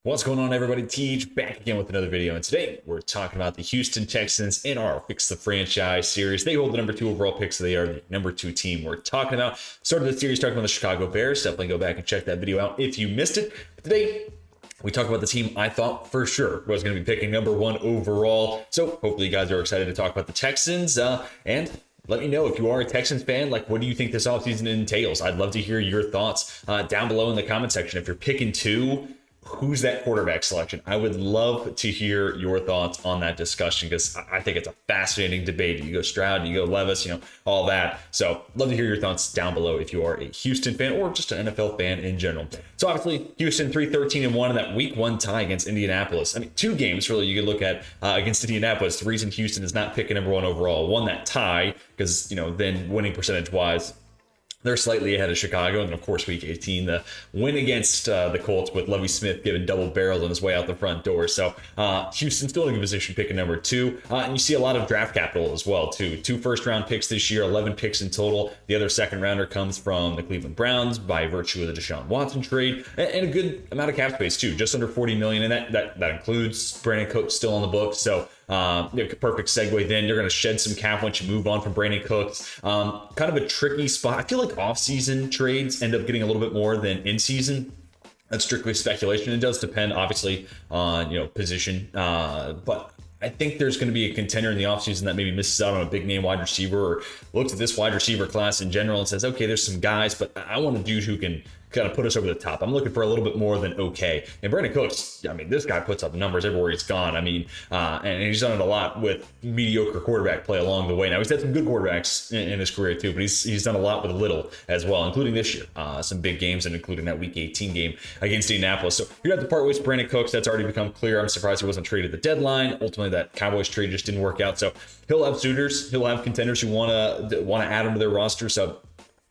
What's going on, everybody? Teach back again with another video, and today we're talking about the Houston Texans in our Fix the Franchise series. They hold the number 2 overall pick, so they are the number 2 team we're talking about. Started the series talking about the Chicago Bears. Definitely go back and check that video out if you missed it. But today we talk about the team I thought for sure was going to be picking number 1 overall. So hopefully you guys are excited to talk about the Texans, and let me know if you are a Texans fan, like, what do you think this offseason entails? I'd love to hear your thoughts down below in the comment section. If you're picking 2, who's that quarterback selection? I would love to hear your thoughts on that discussion, because I think it's a fascinating debate. You go Stroud, you go Levis, all that. So love to hear your thoughts down below if you are a Houston fan or just an NFL fan in general. So obviously Houston 3-13-1 in that week 1 tie against Indianapolis. I mean, 2 games really you could look at against Indianapolis. The reason Houston is not picking number 1 overall, 1, that tie, because then winning percentage wise, they're slightly ahead of Chicago. And of course, week 18, the win against the Colts with Lovie Smith giving double barrels on his way out the front door. So Houston still in a good position picking number 2. And you see a lot of draft capital as well, too. 2 first-round picks this year, 11 picks in total. The other second-rounder comes from the Cleveland Browns by virtue of the Deshaun Watson trade. And a good amount of cap space, too, just under $40 million. And that includes Brandon Cooks still on the books. So perfect segue then. You're going to shed some cap once you move on from Brandon Cooks. Kind of a tricky spot. I feel like off-season trades end up getting a little bit more than in-season. That's strictly speculation. It does depend, obviously, on position. But I think there's going to be a contender in the offseason that maybe misses out on a big name wide receiver, or looks at this wide receiver class in general and says, okay, there's some guys, but I want a dude who can kind of put us over the top. I'm looking for a little bit more than okay. And Brandon Cooks, I mean, this guy puts up numbers everywhere he's gone. I mean, and he's done it a lot with mediocre quarterback play along the way. Now, he's had some good quarterbacks in his career too, but he's done a lot with a little as well, including this year. Some big games, and including that week 18 game against Indianapolis. So you're going to have to part ways with Brandon Cooks. That's already become clear. I'm surprised he wasn't traded at the deadline. Ultimately, that Cowboys trade just didn't work out. So he'll have suitors. He'll have contenders who want to add him to their roster. So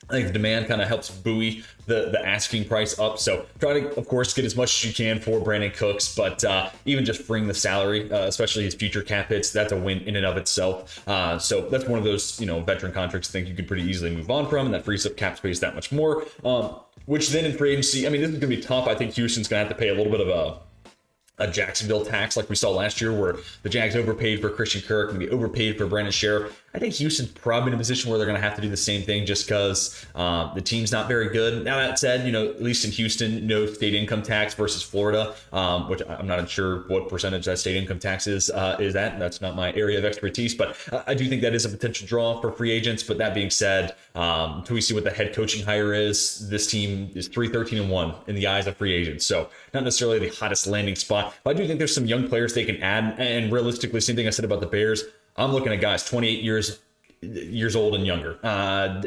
I think the demand kind of helps buoy the asking price up. So try to, of course, get as much as you can for Brandon Cooks, but even just freeing the salary, especially his future cap hits, that's a win in and of itself. So that's one of those, veteran contracts I think you could pretty easily move on from, and that frees up cap space that much more. Which then in free agency, I mean, this is going to be tough. I think Houston's going to have to pay a little bit of a Jacksonville tax like we saw last year, where the Jags overpaid for Christian Kirk, maybe overpaid for Brandon Sheriff. I think Houston's probably in a position where they're going to have to do the same thing, just because the team's not very good. Now, that said, at least in Houston, no state income tax versus Florida, which I'm not sure what percentage that state income tax is at. That's not my area of expertise, but I do think that is a potential draw for free agents. But that being said, until we see what the head coaching hire is, this team is 3-13-1 in the eyes of free agents. So not necessarily the hottest landing spot. But I do think there's some young players they can add. And realistically, same thing I said about the Bears. I'm looking at guys 28 years old and younger.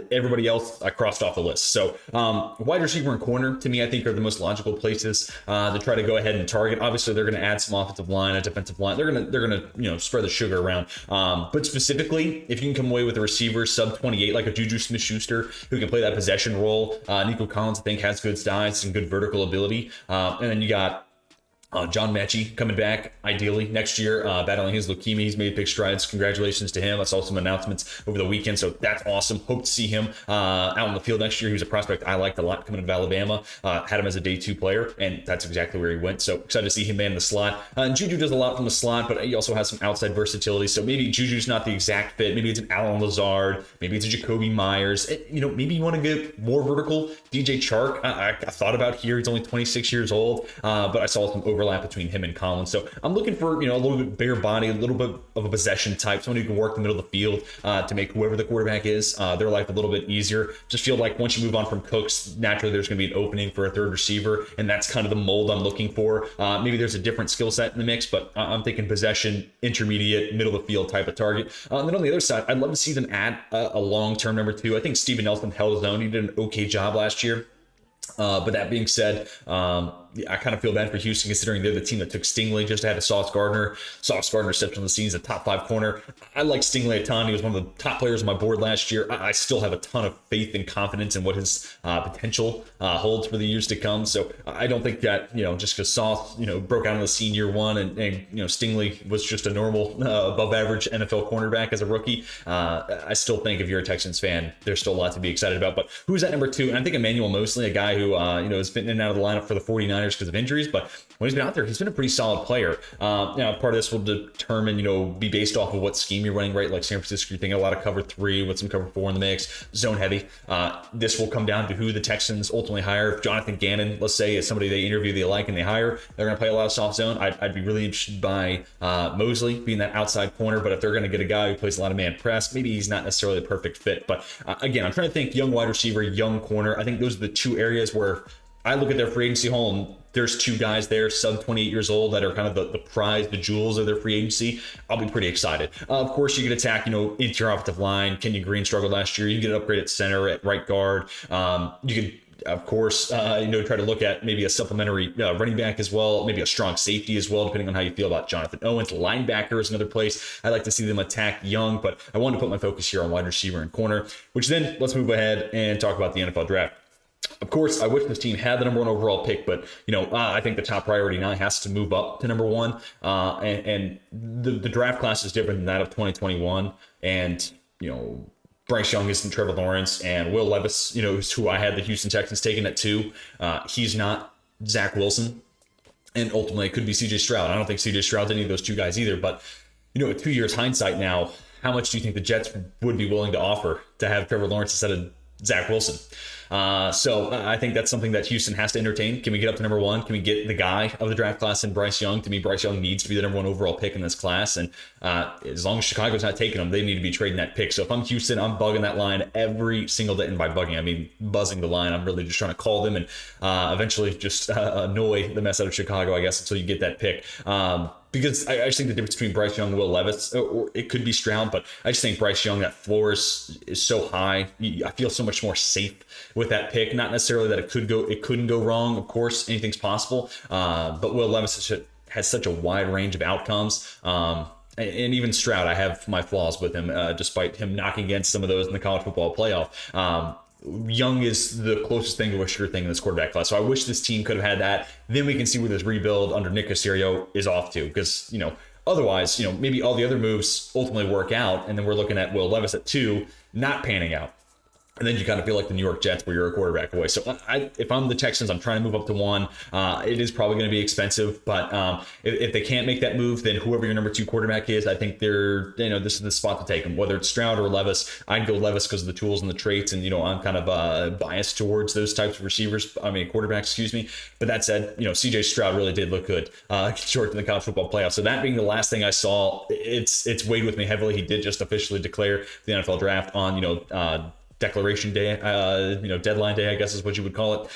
Everybody else I crossed off the list. So wide receiver and corner, to me, I think are the most logical places to try to go ahead and target. Obviously, they're going to add some offensive line, a defensive line. They're gonna spread the sugar around. But specifically, if you can come away with a receiver sub 28, like a Juju Smith-Schuster, who can play that possession role. Nico Collins, I think, has good size and good vertical ability. And then you got John Mechie coming back, ideally, next year, battling his leukemia. He's made big strides. Congratulations to him. I saw some announcements over the weekend, so that's awesome. Hope to see him out on the field next year. He was a prospect I liked a lot coming out of Alabama. Had him as a day 2 player, and that's exactly where he went. So excited to see him man the slot. And Juju does a lot from the slot, but he also has some outside versatility. So maybe Juju's not the exact fit. Maybe it's an Alan Lazard. Maybe it's a Jacoby Myers. Maybe you want to get more vertical. DJ Chark, I thought about here. He's only 26 years old, but I saw some overlap between him and Collins. So I'm looking for, a little bit bigger body, a little bit of a possession type, someone who can work the middle of the field to make whoever the quarterback is their life a little bit easier. Just feel like once you move on from Cooks, naturally there's going to be an opening for a third receiver, and that's kind of the mold I'm looking for. Maybe there's a different skill set in the mix, but I'm thinking possession, intermediate, middle of the field type of target. And then on the other side, I'd love to see them add a long-term number 2. I think Steven Nelson held his own. He did an okay job last year. But that being said, I kind of feel bad for Houston considering they're the team that took Stingley just to have a Sauce Gardner. Sauce Gardner stepped on the scene as a top 5 corner. I like Stingley a ton. He was one of the top players on my board last year. I still have a ton of faith and confidence in what his potential holds for the years to come. So I don't think that, just because Sauce, broke out on the scene year one and Stingley was just a normal above average NFL cornerback as a rookie. I still think if you're a Texans fan, there's still a lot to be excited about. But who's at number 2? And I think Emmanuel Mosley, a guy who, has been in and out of the lineup for the 49ers because of injuries, but when he's been out there, he's been a pretty solid player. Part of this will determine, be based off of what scheme you're running, right? Like San Francisco, you're thinking a lot of cover 3 with some cover 4 in the mix, zone heavy. This will come down to who the Texans ultimately hire. If Jonathan Gannon, let's say, is somebody they interview, they like, and they hire, they're going to play a lot of soft zone. I'd be really interested by Mosley being that outside corner, but if they're going to get a guy who plays a lot of man press, maybe he's not necessarily the perfect fit. But again, I'm trying to think young wide receiver, young corner. I think those are the 2 areas where I look at their free agency haul, and there's 2 guys there, sub 28 years old, that are kind of the prize, the jewels of their free agency. I'll be pretty excited. Of course, you could attack, interior offensive line. Kenyon Green struggled last year. You can get an upgrade at center, at right guard. You could, of course, try to look at maybe a supplementary running back as well, maybe a strong safety as well, depending on how you feel about Jonathan Owens. Linebacker is another place I like to see them attack young, but I want to put my focus here on wide receiver and corner, which then let's move ahead and talk about the NFL draft. Of course, I wish this team had the number 1 overall pick, but I think the top priority now has to move up to number 1. And the draft class is different than that of 2021. And Bryce Young isn't Trevor Lawrence, and Will Levis, is who I had the Houston Texans taking at 2. He's not Zach Wilson, and ultimately it could be C.J. Stroud. I don't think C.J. Stroud's any of those 2 guys either. But at 2 years hindsight now, how much do you think the Jets would be willing to offer to have Trevor Lawrence instead of Zach Wilson? So I think that's something that Houston has to entertain. Can we get up to number 1? Can we get the guy of the draft class in Bryce Young? To me, Bryce Young needs to be the number 1 overall pick in this class. And as long as Chicago's not taking him, they need to be trading that pick. So if I'm Houston, I'm bugging that line every single day. And by bugging, I mean buzzing the line. I'm really just trying to call them and eventually just annoy the mess out of Chicago, I guess, until you get that pick. Because I just think the difference between Bryce Young and Will Levis, or it could be Stroud, but I just think Bryce Young, that floor is so high. I feel so much more safe with that pick. Not necessarily that it couldn't go wrong. Of course, anything's possible. But Will Levis has such a wide range of outcomes. And even Stroud, I have my flaws with him, despite him knocking against some of those in the college football playoff. Young is the closest thing to a sure thing in this quarterback class. So I wish this team could have had that. Then we can see where this rebuild under Nick Caserio is off to. Because, otherwise, maybe all the other moves ultimately work out. And then we're looking at Will Levis at 2, not panning out. And then you kind of feel like the New York Jets where you're a quarterback away. So if I'm the Texans, I'm trying to move up to 1. It is probably going to be expensive, but if they can't make that move, then whoever your number 2 quarterback is, I think this is the spot to take them. Whether it's Stroud or Levis, I'd go Levis because of the tools and the traits, and I'm kind of biased towards those types of quarterbacks, excuse me. But that said, C.J. Stroud really did look good short in the college football playoff. So that being the last thing I saw, it's weighed with me heavily. He did just officially declare the NFL draft on declaration day, deadline day, I guess is what you would call it.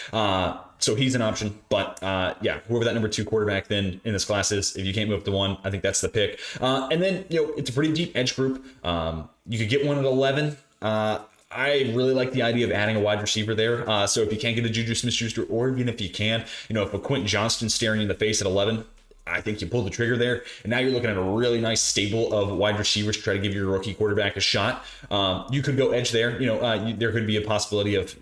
So he's an option, but whoever that number 2 quarterback then in this class is, if you can't move up to 1, I think that's the pick. And then, it's a pretty deep edge group. You could get one at 11. I really like the idea of adding a wide receiver there. So if you can't get a Juju Smith-Schuster, or even if you can, if a Quentin Johnston's staring you in the face at 11, I think you pull the trigger there, and now you're looking at a really nice stable of wide receivers to try to give your rookie quarterback a shot. You could go edge there. There could be a possibility of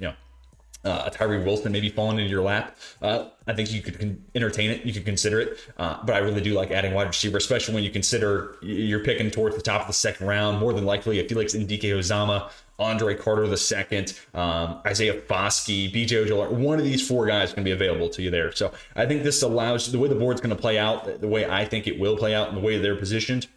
a Tyree Wilson maybe falling into your lap. I think you could entertain it. You could consider it. But I really do like adding wide receiver, especially when you consider you're picking towards the top of the 2nd round. More than likely, I feel like Ndike Ozama, Andre Carter II, Isaiah Foskey, BJ Ojolari, one of these 4 guys can be available to you there. So I think this allows, the way the board's going to play out, the way I think it will play out, and the way they're positioned,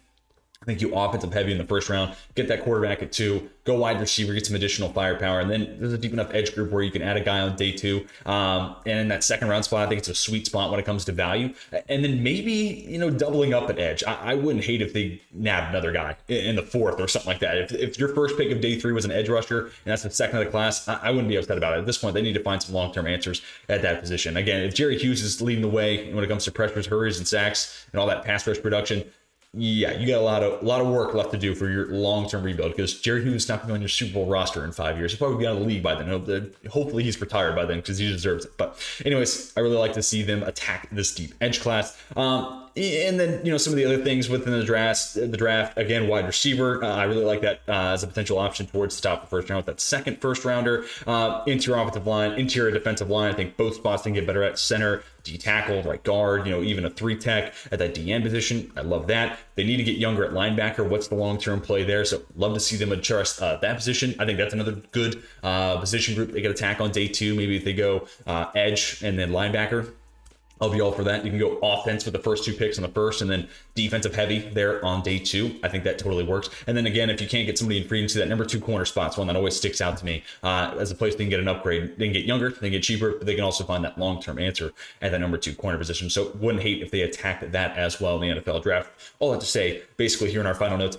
I think you offensive heavy in the 1st round, get that quarterback at 2, go wide receiver, get some additional firepower, and then there's a deep enough edge group where you can add a guy on day 2. And in that 2nd round spot, I think it's a sweet spot when it comes to value. And then maybe, doubling up at edge. I wouldn't hate if they nabbed another guy in the 4th or something like that. If your first pick of day 3 was an edge rusher, and that's the 2nd of the class, I wouldn't be upset about it. At this point, they need to find some long-term answers at that position. Again, if Jerry Hughes is leading the way when it comes to pressures, hurries, and sacks, and all that pass rush production, yeah, you got a lot of work left to do for your long-term rebuild, because Jerry Hughes is not going to be on your Super Bowl roster in 5 years. He'll probably be out of the league by then. Hopefully he's retired by then, because he deserves it. But anyways, I really like to see them attack this deep edge class. And then, some of the other things within the draft, again, wide receiver. I really like that as a potential option towards the top of the first round with that second first rounder. Interior offensive line, interior defensive line. I think both spots can get better at center, D tackle, right guard, even a 3-tech at that DN position. I love that. They need to get younger at linebacker. What's the long-term play there? So love to see them adjust that position. I think that's another good position group they could attack on day 2. Maybe if they go edge and then linebacker, I'll be all for that. You can go offense with the first 2 picks on the first, and then defensive heavy there on day 2. I think that totally works. And then again, if you can't get somebody in free agency, that number 2 corner spot's one that always sticks out to me as a place they can get an upgrade. They can get younger, they can get cheaper, but they can also find that long-term answer at that number 2 corner position. So wouldn't hate if they attacked that as well in the NFL draft. All that to say, basically here in our final notes,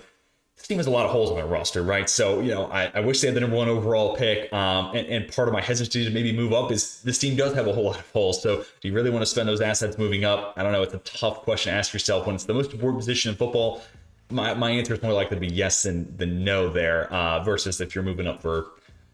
this team has a lot of holes on their roster, right? So, I wish they had the number 1 overall pick. And part of my hesitancy to maybe move up is this team does have a whole lot of holes. So do you really want to spend those assets moving up? I don't know. It's a tough question to ask yourself when it's the most important position in football. My answer is more likely to be yes than no there versus if you're moving up for,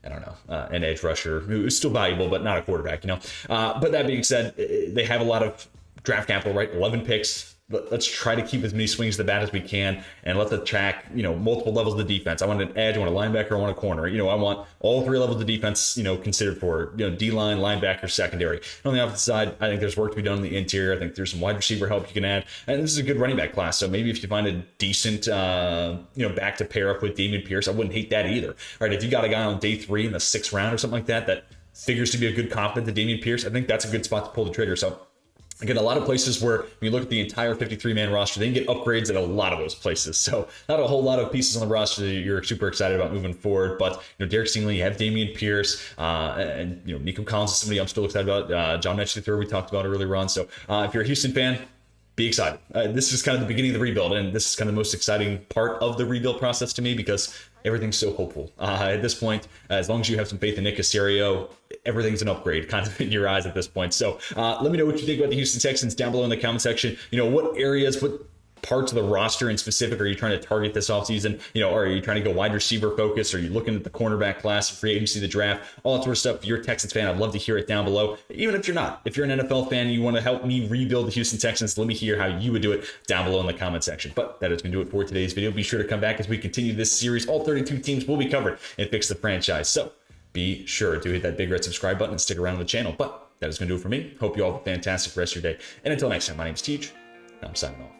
I don't know, an edge rusher who's still valuable, but not a quarterback, But that being said, they have a lot of draft capital, right? 11 picks. Let's try to keep as many swings to the bat as we can, and let's attack, multiple levels of the defense. I want an edge, I want a linebacker, I want a corner. I want all 3 levels of defense, considered for, D-line, linebacker, secondary. And on the offensive side, I think there's work to be done in the interior. I think there's some wide receiver help you can add. And this is a good running back class. So maybe if you find a decent, back to pair up with Dameon Pierce, I wouldn't hate that either. All right, if you got a guy on day 3 in the 6th round or something like that figures to be a good compliment to Dameon Pierce, I think that's a good spot to pull the trigger. So again, a lot of places where when you look at the entire 53-man roster, they can get upgrades at a lot of those places. So not a whole lot of pieces on the roster that you're super excited about moving forward. But Derek Stingley, you have Dameon Pierce, and Nico Collins is somebody I'm still excited about. John Metcalf, we talked about earlier on. So if you're a Houston fan, be excited. This is kind of the beginning of the rebuild, and this is kind of the most exciting part of the rebuild process to me, because everything's so hopeful. At this point, as long as you have some faith in Nick Caserio, everything's an upgrade kind of in your eyes at this point. So let me know what you think about the Houston Texans down below in the comment section. What areas, what parts of the roster in specific are you trying to target this offseason? Are you trying to go wide receiver focus? Are you looking at the cornerback class, free agency, the draft, all that sort of stuff? If you're a Texans fan, I'd love to hear it down below. Even if you're not, if you're an NFL fan and you want to help me rebuild the Houston Texans, let me hear how you would do it down below in the comment section. But that is going to do it for today's video. Be sure to come back as we continue this series. All 32 teams will be covered and Fix the Franchise. So be sure to hit that big red subscribe button and stick around on the channel. But that is going to do it for me. Hope you all have a fantastic rest of your day. And until next time, my name is Teach, and I'm signing off.